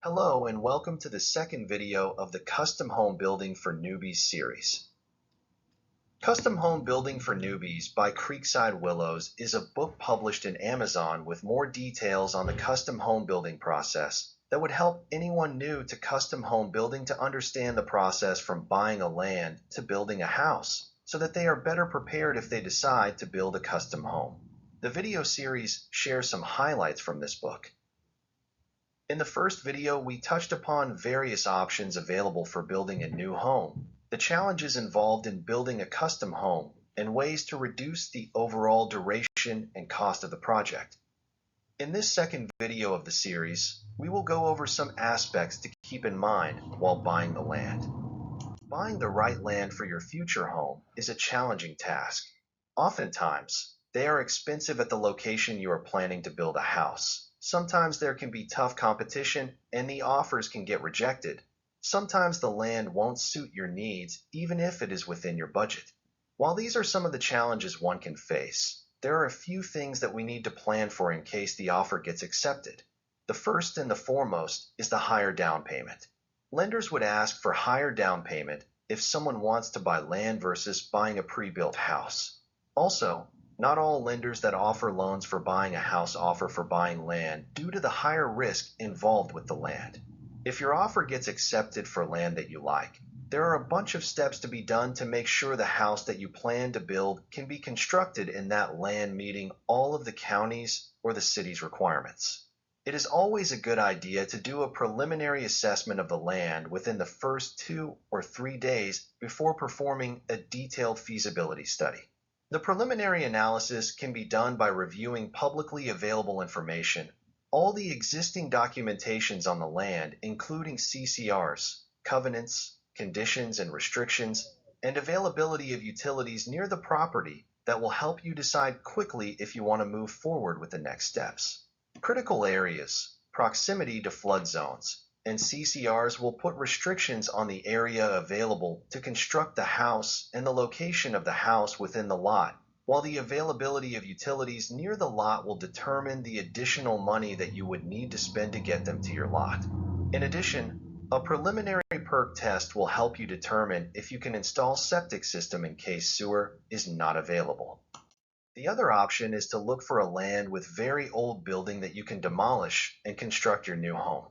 Hello and welcome to the second video of the Custom Home Building for Newbies series. Custom Home Building for Newbies by Creekside Willows is a book published in Amazon with more details on the custom home building process that would help anyone new to custom home building to understand the process from buying a land to building a house, so that they are better prepared if they decide to build a custom home. The video series shares some highlights from this book. In the first video, we touched upon various options available for building a new home, the challenges involved in building a custom home, and ways to reduce the overall duration and cost of the project. In this second video of the series, we will go over some aspects to keep in mind while buying the land. Buying the right land for your future home is a challenging task. Oftentimes, they are expensive at the location you are planning to build a house. Sometimes there can be tough competition and the offers can get rejected. Sometimes the land won't suit your needs even if it is within your budget. While these are some of the challenges one can face, there are a few things that we need to plan for in case the offer gets accepted. The first and the foremost is the higher down payment. Lenders would ask for higher down payment if someone wants to buy land versus buying a pre-built house. Also, not all lenders that offer loans for buying a house offer for buying land due to the higher risk involved with the land. If your offer gets accepted for land that you like, there are a bunch of steps to be done to make sure the house that you plan to build can be constructed in that land meeting all of the county's or the city's requirements. It is always a good idea to do a preliminary assessment of the land within the first 2 or 3 days before performing a detailed feasibility study. The preliminary analysis can be done by reviewing publicly available information, all the existing documentations on the land, including CCRs, covenants, conditions and restrictions, and availability of utilities near the property that will help you decide quickly if you want to move forward with the next steps. Critical areas, proximity to flood zones, and CCRs will put restrictions on the area available to construct the house and the location of the house within the lot, while the availability of utilities near the lot will determine the additional money that you would need to spend to get them to your lot. In addition, a preliminary perk test will help you determine if you can install septic system in case sewer is not available. The other option is to look for a land with very old building that you can demolish and construct your new home.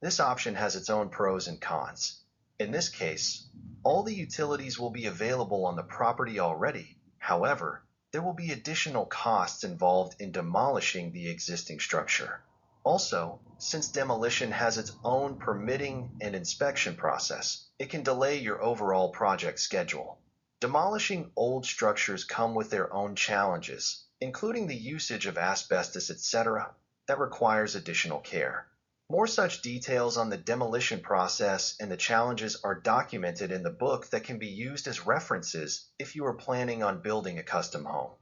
This option has its own pros and cons. In this case, all the utilities will be available on the property already. However, there will be additional costs involved in demolishing the existing structure. Also, since demolition has its own permitting and inspection process, it can delay your overall project schedule. Demolishing old structures come with their own challenges, including the usage of asbestos, etc., that requires additional care. More such details on the demolition process and the challenges are documented in the book that can be used as references if you are planning on building a custom home.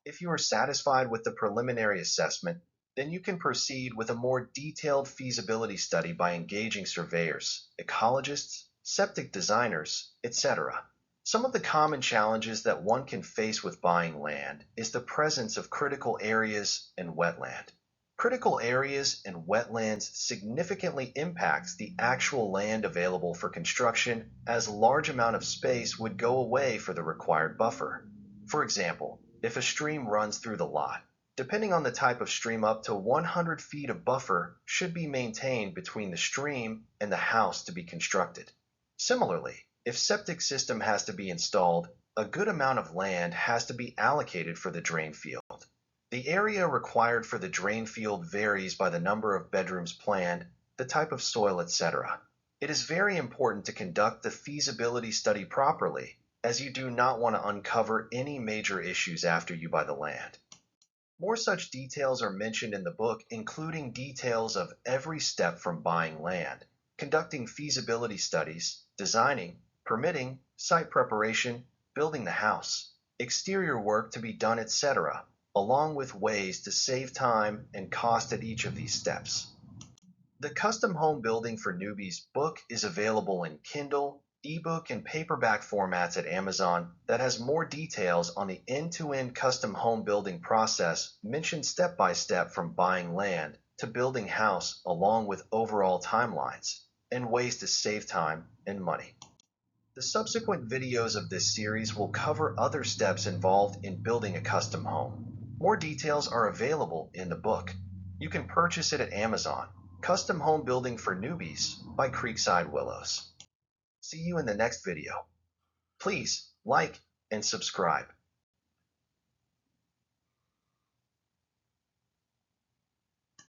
If you are satisfied with the preliminary assessment, then you can proceed with a more detailed feasibility study by engaging surveyors, ecologists, septic designers, etc. Some of the common challenges that one can face with buying land is the presence of critical areas and wetland. Critical areas and wetlands significantly impacts the actual land available for construction, as a large amount of space would go away for the required buffer. For example, if a stream runs through the lot, depending on the type of stream, up to 100 feet of buffer should be maintained between the stream and the house to be constructed. Similarly, if septic system has to be installed, a good amount of land has to be allocated for the drain field. The area required for the drain field varies by the number of bedrooms planned, the type of soil, etc. It is very important to conduct the feasibility study properly, as you do not want to uncover any major issues after you buy the land. More such details are mentioned in the book, including details of every step from buying land, conducting feasibility studies, designing, permitting, site preparation, building the house, exterior work to be done, etc., along with ways to save time and cost at each of these steps. The Custom Home Building for Newbies book is available in Kindle, ebook, and paperback formats at Amazon that has more details on the end-to-end custom home building process mentioned step by step from buying land to building house along with overall timelines and ways to save time and money. The subsequent videos of this series will cover other steps involved in building a custom home. More details are available in the book. You can purchase it at Amazon. Custom Home Building for Newbies by Creekside Willows. See you in the next video. Please like and subscribe.